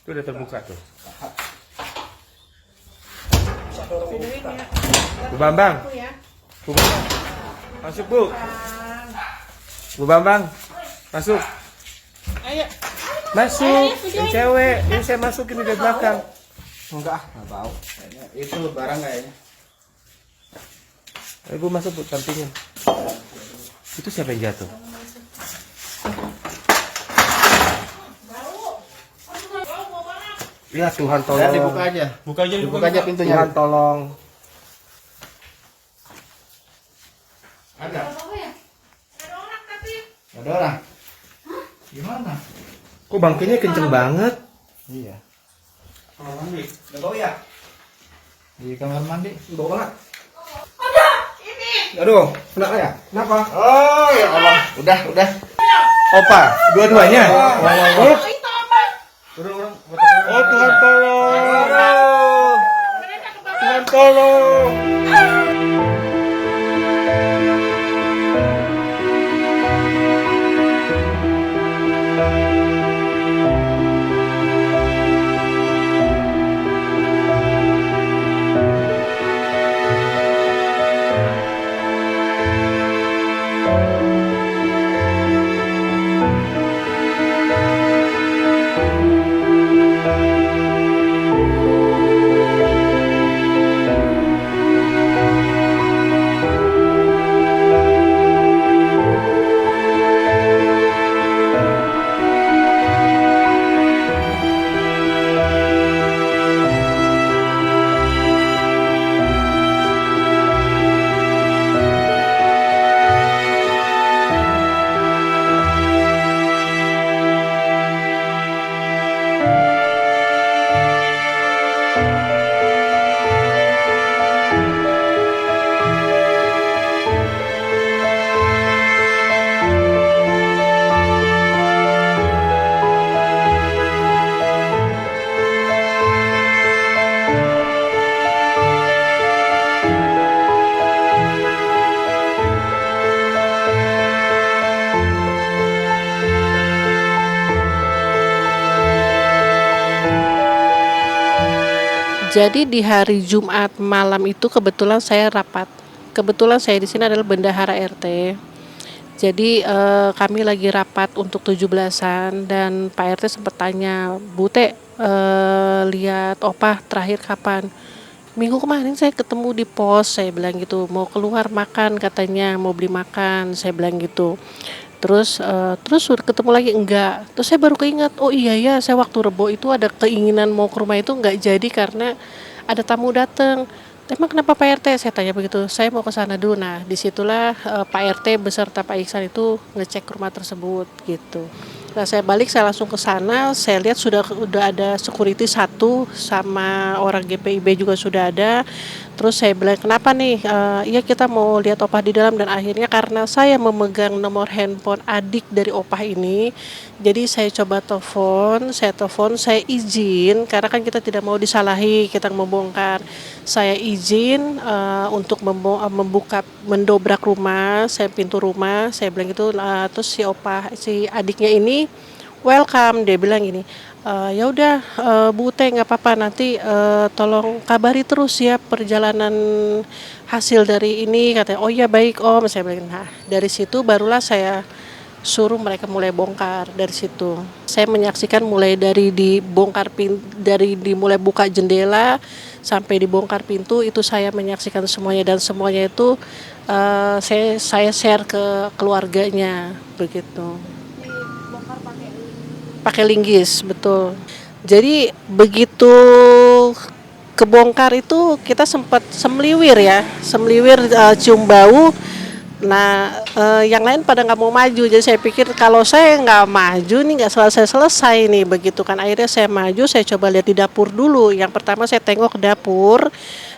Itu udah terbuka tuh. Bu Bambang. Bu Bambang. Masuk, Bu. Bu Bambang. Masuk. Ayo. Masuk. Yang cewek. Ini saya masukin di belakang. Enggak bau. Itu barang kayaknya. Ibu masuk, Bu, sampingnya. Itu siapa yang jatuh? Ya Tuhan Ya, tolong. dibuka aja. Dibuka aja pintunya. Tuhan tolong. Ada. Ada orang. Gimana? Kok bangkainya kenceng banget? Iya. Kamar mandi. Udah bau ya? Di kamar mandi. Bau banget. Ada ini. Aduh, kenapa ya? Kenapa? Oh ya Allah. Udah. Opa, dua-duanya. Oh, Itu apa? Oh Tuhan tolong. Tuhan tolong. Jadi di hari Jumat malam itu kebetulan saya rapat. Kebetulan saya di sini adalah bendahara RT. Jadi kami lagi rapat untuk 17-an dan Pak RT sempat tanya, "Bu Teh, lihat Opah terakhir kapan?" "Minggu kemarin saya ketemu di pos," saya bilang gitu. "Mau keluar makan katanya, mau beli makan," saya bilang gitu. Terus sudah ketemu lagi enggak. Terus saya baru keingat, oh iya ya, saya waktu Rebo itu ada keinginan mau ke rumah itu enggak jadi karena ada tamu datang. Emang kenapa Pak RT? Saya tanya begitu. Saya mau ke sana dulu. Nah, disitulah Pak RT beserta Pak Iksan itu ngecek rumah tersebut gitu. Nah, saya balik, saya langsung ke sana. Saya lihat udah ada security satu sama orang GPIB juga sudah ada. Terus saya bilang, kenapa nih? Iya, kita mau lihat Opah di dalam. Dan akhirnya karena saya memegang nomor handphone adik dari Opah ini, jadi saya coba telepon, saya izin karena kan kita tidak mau disalahi, kita membongkar. Saya izin untuk membuka, mendobrak rumah, saya pintu rumah, saya bilang gitu. Terus si adiknya ini welcome, dia bilang gini, ya udah Bu Teh nggak apa-apa, nanti tolong kabari terus ya perjalanan hasil dari ini, katanya. Oh iya baik Om, saya bilang. Nah, dari situ barulah saya suruh mereka mulai bongkar. Dari situ saya menyaksikan mulai dari dimulai buka jendela sampai dibongkar pintu, itu saya menyaksikan semuanya, dan semuanya itu saya share ke keluarganya begitu. Pakai linggis, betul. Jadi begitu kebongkar itu kita sempat semliwir, cium bau. Nah, yang lain pada nggak mau maju, jadi saya pikir kalau saya nggak maju nih nggak selesai nih, begitu kan. Akhirnya saya maju, saya coba lihat di dapur dulu. Yang pertama saya tengok ke dapur,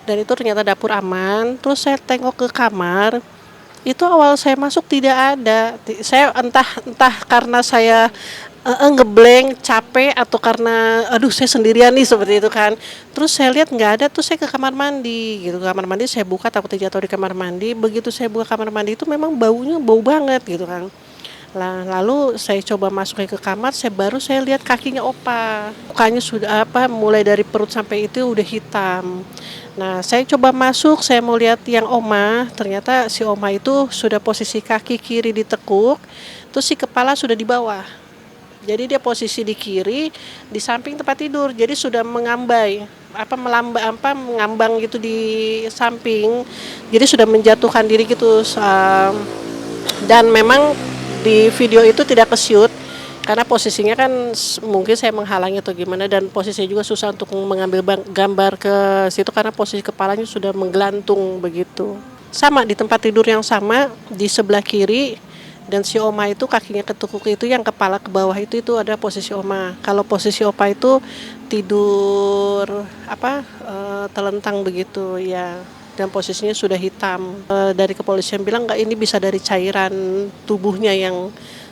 dan itu ternyata dapur aman. Terus saya tengok ke kamar, itu awal saya masuk tidak ada. Saya entah karena saya ngeblank, capek, atau karena aduh saya sendirian nih seperti itu kan. Terus saya lihat nggak ada, terus saya ke kamar mandi gitu. Kamar mandi saya buka, takut jatuh di kamar mandi. Begitu saya buka kamar mandi itu memang baunya bau banget gitu kan. Lah, lalu saya coba masukin ke kamar, saya lihat kakinya opa. Mukanya sudah mulai dari perut sampai itu udah hitam. Nah, saya coba masuk, saya mau lihat yang oma, ternyata si oma itu sudah posisi kaki kiri ditekuk, terus si kepala sudah di bawah. Jadi dia posisi di kiri, di samping tempat tidur. Jadi sudah mengambang gitu di samping. Jadi sudah menjatuhkan diri gitu. Dan memang di video itu tidak ke-shoot karena posisinya kan mungkin saya menghalangi atau gimana, dan posisinya juga susah untuk mengambil gambar ke situ karena posisi kepalanya sudah menggelantung begitu. Sama di tempat tidur yang sama di sebelah kiri, dan si oma itu kakinya ketukuk itu, yang kepala ke bawah itu ada posisi oma. Kalau posisi opa itu tidur telentang begitu ya, dan posisinya sudah hitam. Dari kepolisian bilang nggak, ini bisa dari cairan tubuhnya yang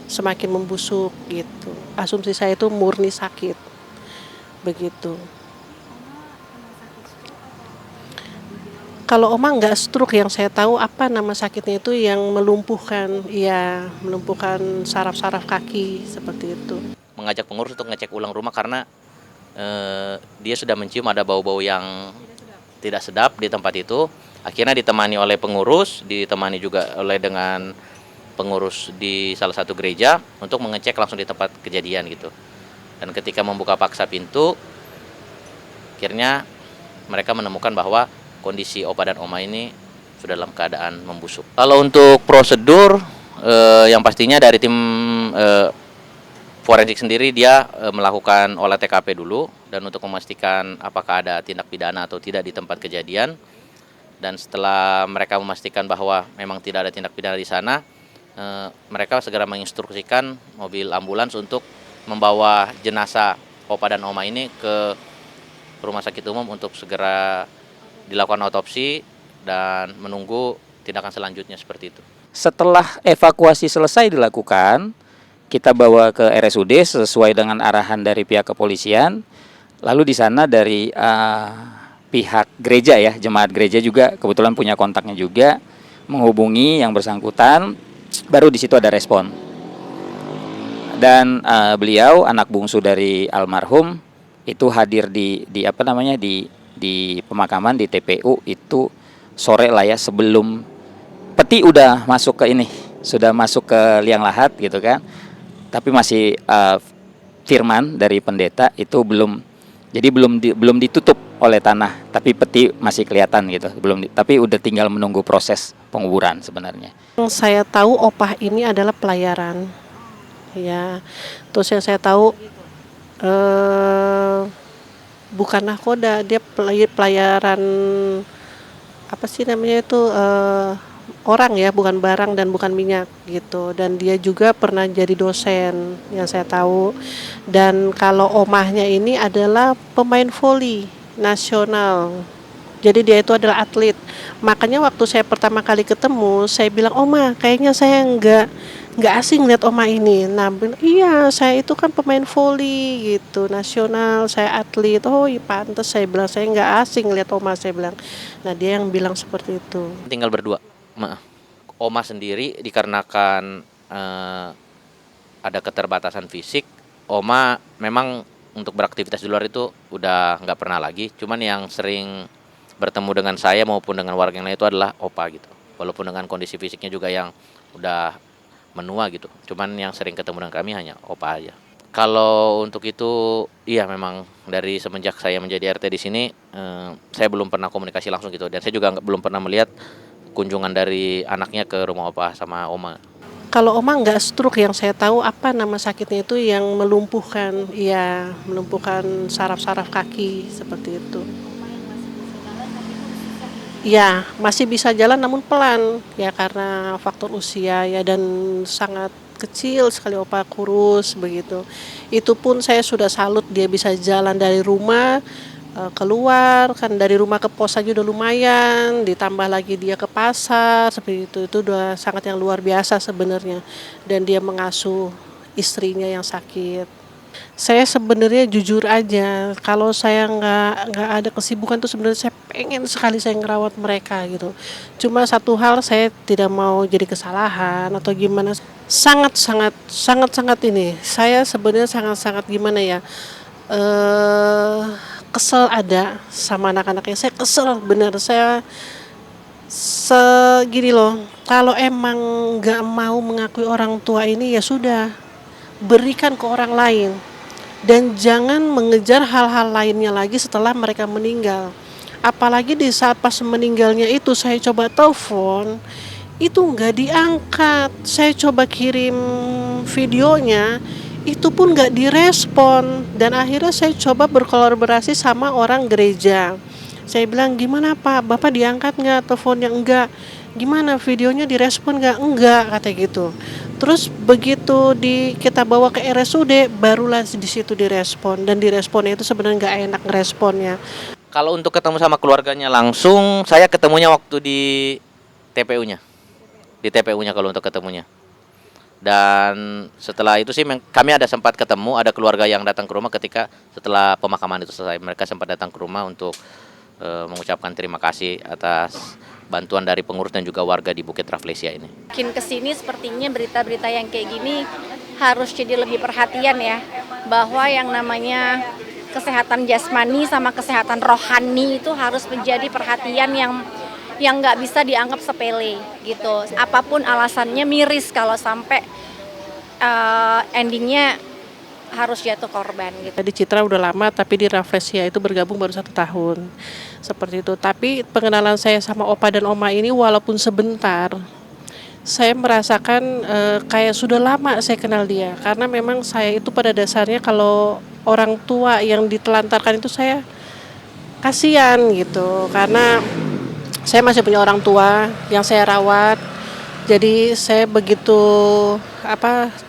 semakin membusuk gitu. Asumsi saya itu murni sakit begitu. Kalau oma nggak stroke, yang saya tahu nama sakitnya itu yang melumpuhkan saraf-saraf kaki seperti itu. Mengajak pengurus untuk ngecek ulang rumah karena dia sudah mencium ada bau-bau yang tidak sedap di tempat itu. Akhirnya ditemani oleh pengurus, ditemani juga dengan pengurus di salah satu gereja untuk mengecek langsung di tempat kejadian gitu. Dan ketika membuka paksa pintu, akhirnya mereka menemukan bahwa kondisi opa dan oma ini sudah dalam keadaan membusuk. Kalau untuk prosedur, yang pastinya dari tim forensik sendiri dia melakukan olah TKP dulu, dan untuk memastikan apakah ada tindak pidana atau tidak di tempat kejadian. Dan setelah mereka memastikan bahwa memang tidak ada tindak pidana di sana, mereka segera menginstruksikan mobil ambulans untuk membawa jenazah opa dan oma ini ke rumah sakit umum untuk segera dilakukan otopsi dan menunggu tindakan selanjutnya seperti itu. Setelah evakuasi selesai dilakukan, kita bawa ke RSUD sesuai dengan arahan dari pihak kepolisian. Lalu di sana dari pihak gereja ya, jemaat gereja juga kebetulan punya kontaknya juga, menghubungi yang bersangkutan. Baru di situ ada respon. Dan beliau anak bungsu dari almarhum itu hadir di pemakaman di TPU itu sore lah ya, sebelum peti udah masuk ke sudah masuk ke liang lahat gitu kan. Tapi masih firman dari pendeta itu belum ditutup oleh tanah, tapi peti masih kelihatan gitu. Tapi udah tinggal menunggu proses penguburan sebenarnya. Yang saya tahu opah ini adalah pelayaran. Ya. Terus yang saya tahu bukan nakoda, dia pelayaran orang ya, bukan barang dan bukan minyak gitu. Dan dia juga pernah jadi dosen yang saya tahu. Dan kalau omahnya ini adalah pemain voli nasional. Jadi dia itu adalah atlet. Makanya waktu saya pertama kali ketemu, saya bilang, "Oma, kayaknya saya nggak asing lihat oma ini." Nah, iya, saya itu kan pemain voli gitu, nasional, saya atlet. Oh, iya pantas, saya bilang, saya nggak asing lihat oma, saya bilang. Nah, dia yang bilang seperti itu. Tinggal berdua. Oma sendiri dikarenakan ada keterbatasan fisik, oma memang untuk beraktivitas di luar itu udah nggak pernah lagi. Cuman yang sering bertemu dengan saya maupun dengan warga yang lain itu adalah opa gitu. Walaupun dengan kondisi fisiknya juga yang udah menua gitu. Cuman yang sering ketemu dengan kami hanya opa aja. Kalau untuk itu, iya memang dari semenjak saya menjadi RT di sini, saya belum pernah komunikasi langsung gitu. Dan saya juga belum pernah melihat kunjungan dari anaknya ke rumah opa sama oma. Kalau oma nggak stroke, yang saya tahu nama sakitnya itu yang melumpuhkan saraf-saraf kaki seperti itu. Ya, masih bisa jalan namun pelan ya, karena faktor usia ya, dan sangat kecil sekali opa, kurus begitu. Itu pun saya sudah salut, dia bisa jalan dari rumah keluar, kan dari rumah ke pos aja udah lumayan, ditambah lagi dia ke pasar seperti itu udah sangat yang luar biasa sebenarnya. Dan dia mengasuh istrinya yang sakit. Saya sebenarnya jujur aja, kalau saya nggak ada kesibukan tuh sebenarnya saya pengen sekali saya ngerawat mereka gitu. Cuma satu hal saya tidak mau jadi kesalahan atau gimana. Sangat sangat sangat sangat ini, saya sebenarnya sangat sangat gimana ya, eh kesel ada sama anak-anaknya. Saya kesel bener, saya segini loh. Kalau emang nggak mau mengakui orang tua ini ya sudah, berikan ke orang lain dan jangan mengejar hal-hal lainnya lagi setelah mereka meninggal. Apalagi di saat pas meninggalnya itu saya coba telepon, itu nggak diangkat. Saya coba kirim videonya, itu pun nggak direspon. Dan akhirnya saya coba berkolaborasi sama orang gereja. Saya bilang, gimana Pak, Bapak diangkat nggak teleponnya? Enggak. Gimana videonya direspon nggak? Enggak, kata gitu. Terus begitu kita bawa ke RSUD, barulah di situ direspon, dan diresponnya itu sebenarnya nggak enak ngeresponnya. Kalau untuk ketemu sama keluarganya langsung, saya ketemunya waktu di TPU-nya. Di TPU-nya kalau untuk ketemunya. Dan setelah itu sih kami ada sempat ketemu, ada keluarga yang datang ke rumah ketika setelah pemakaman itu selesai. Mereka sempat datang ke rumah untuk mengucapkan terima kasih atas bantuan dari pengurus dan juga warga di Bukit Rafflesia ini. Makin kesini sepertinya berita-berita yang kayak gini harus jadi lebih perhatian ya, bahwa yang namanya kesehatan jasmani sama kesehatan rohani itu harus menjadi perhatian yang nggak bisa dianggap sepele gitu. Apapun alasannya miris kalau sampai endingnya harus jatuh korban gitu. Di Citra udah lama, tapi di Rafflesia itu bergabung baru 1 tahun. Seperti itu. Tapi pengenalan saya sama Opa dan Oma ini walaupun sebentar, saya merasakan kayak sudah lama saya kenal dia. Karena memang saya itu pada dasarnya kalau orang tua yang ditelantarkan itu saya kasihan gitu. Karena saya masih punya orang tua yang saya rawat. Jadi saya begitu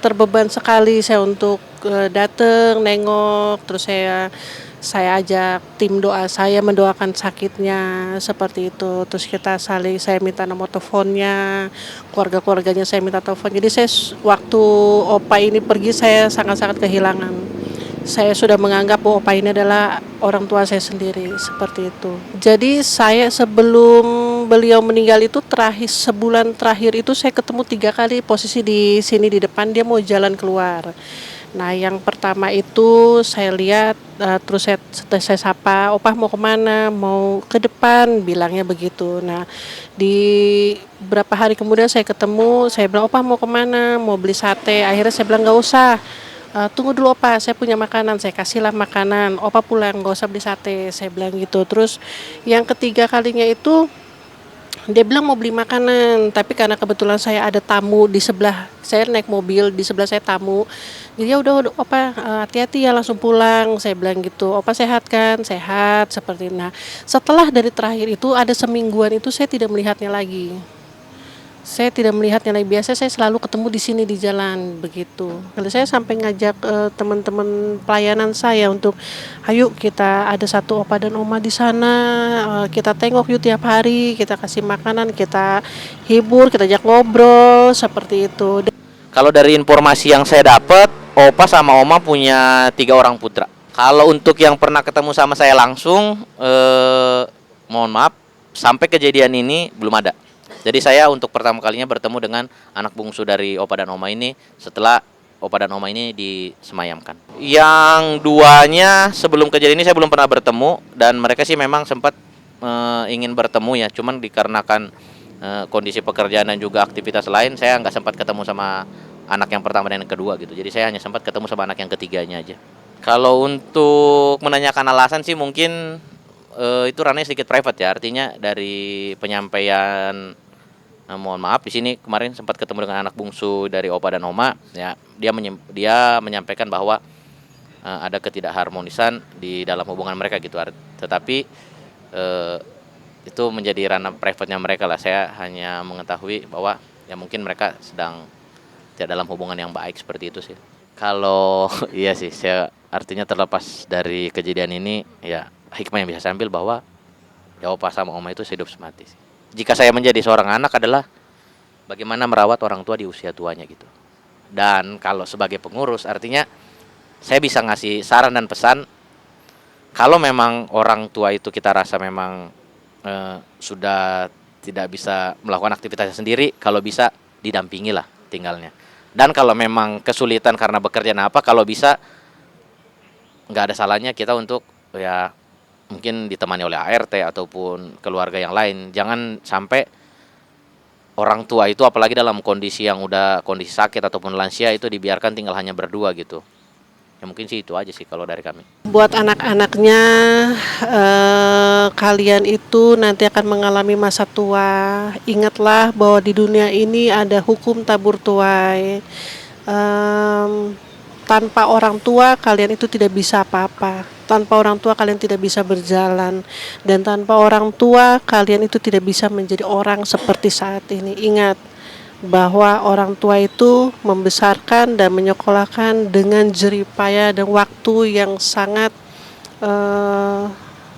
terbeban sekali saya untuk datang nengok, terus saya ajak tim doa, saya mendoakan sakitnya seperti itu. Terus saya minta nomor teleponnya, keluarganya saya minta telepon. Jadi saya waktu Opa ini pergi saya sangat-sangat kehilangan. Saya sudah menganggap bahwa Opa ini adalah orang tua saya sendiri, seperti itu. Jadi saya sebelum beliau meninggal itu sebulan terakhir itu saya ketemu 3 kali, posisi di sini di depan, dia mau jalan keluar. Nah yang pertama itu saya lihat, terus saya sapa, Opah mau kemana? Mau ke depan, bilangnya begitu. Nah di beberapa hari kemudian saya ketemu, saya bilang Opah mau kemana? Mau beli sate. Akhirnya saya bilang nggak usah. Tunggu dulu Opa, saya punya makanan, saya kasihlah makanan. Opa pulang, gak usah beli sate, saya bilang gitu. Terus yang ketiga kalinya itu dia bilang mau beli makanan, tapi karena kebetulan saya ada tamu di sebelah, saya naik mobil di sebelah saya tamu. Jadi ya udah Opa, hati-hati ya langsung pulang, saya bilang gitu. Opa sehat kan? Sehat seperti itu. Nah, setelah dari terakhir itu ada semingguan itu saya tidak melihatnya lagi. Saya tidak melihatnya lagi. Biasa saya selalu ketemu di sini di jalan begitu. Kalau saya sampai ngajak teman-teman pelayanan saya untuk, ayo kita ada satu Opa dan Oma di sana, kita tengok yuk tiap hari, kita kasih makanan, kita hibur, kita ajak ngobrol seperti itu. Kalau dari informasi yang saya dapat, Opa sama Oma punya 3 orang putra. Kalau untuk yang pernah ketemu sama saya langsung, mohon maaf, sampai kejadian ini belum ada. Jadi saya untuk pertama kalinya bertemu dengan anak bungsu dari Opa dan Oma ini setelah Opa dan Oma ini disemayamkan. Yang duanya sebelum kejadian ini saya belum pernah bertemu, dan mereka sih memang sempat ingin bertemu ya, cuman dikarenakan kondisi pekerjaan dan juga aktivitas lain, saya nggak sempat ketemu sama anak yang pertama dan yang kedua gitu. Jadi saya hanya sempat ketemu sama anak yang ketiganya aja. Kalau untuk menanyakan alasan sih mungkin itu ranahnya sedikit private ya, artinya dari penyampaian. Mohon maaf, di sini kemarin sempat ketemu dengan anak bungsu dari Opa dan Oma ya, dia menyampaikan bahwa ada ketidakharmonisan di dalam hubungan mereka gitu. Tetapi itu menjadi ranah private-nya mereka lah. Saya hanya mengetahui bahwa ya mungkin mereka sedang tidak dalam hubungan yang baik seperti itu sih. Kalau iya sih, saya artinya terlepas dari kejadian ini ya, hikmah yang bisa saya ambil bahwa ya Opa sama Oma itu hidup semati sih. Jika saya menjadi seorang anak adalah bagaimana merawat orang tua di usia tuanya gitu. Dan kalau sebagai pengurus artinya saya bisa ngasih saran dan pesan, kalau memang orang tua itu kita rasa memang sudah tidak bisa melakukan aktivitasnya sendiri, kalau bisa didampingi lah tinggalnya. Dan kalau memang kesulitan karena bekerja apa, kalau bisa nggak ada salahnya kita untuk ya mungkin ditemani oleh ART ataupun keluarga yang lain. Jangan sampai orang tua itu apalagi dalam kondisi yang udah kondisi sakit ataupun lansia itu dibiarkan tinggal hanya berdua gitu. Ya mungkin sih itu aja sih kalau dari kami. Buat anak-anaknya, kalian itu nanti akan mengalami masa tua. Ingatlah bahwa di dunia ini ada hukum tabur tuai. Tanpa orang tua kalian itu tidak bisa apa-apa. Tanpa orang tua kalian tidak bisa berjalan. Dan tanpa orang tua kalian itu tidak bisa menjadi orang seperti saat ini. Ingat bahwa orang tua itu membesarkan dan menyekolahkan dengan jerih payah dan waktu yang sangat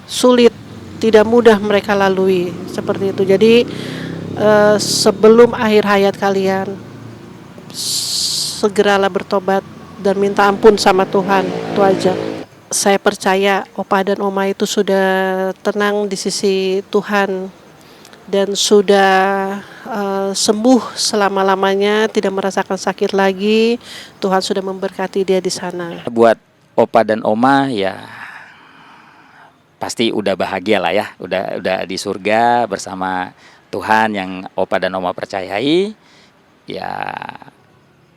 sulit, tidak mudah mereka lalui seperti itu. Jadi sebelum akhir hayat kalian, segeralah bertobat dan minta ampun sama Tuhan. Itu aja. Saya percaya Opa dan Oma itu sudah tenang di sisi Tuhan dan sudah sembuh selama-lamanya, tidak merasakan sakit lagi. Tuhan sudah memberkati dia di sana. Buat Opa dan Oma ya pasti udah bahagia lah ya, udah di surga bersama Tuhan yang Opa dan Oma percayai. Ya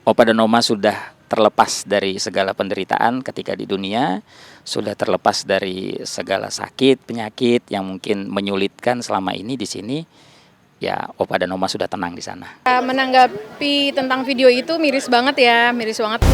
Opa dan Oma sudah terlepas dari segala penderitaan ketika di dunia, sudah terlepas dari segala sakit, penyakit yang mungkin menyulitkan selama ini di sini. Ya, Opa dan Oma sudah tenang di sana. Menanggapi tentang video itu miris banget ya, miris banget.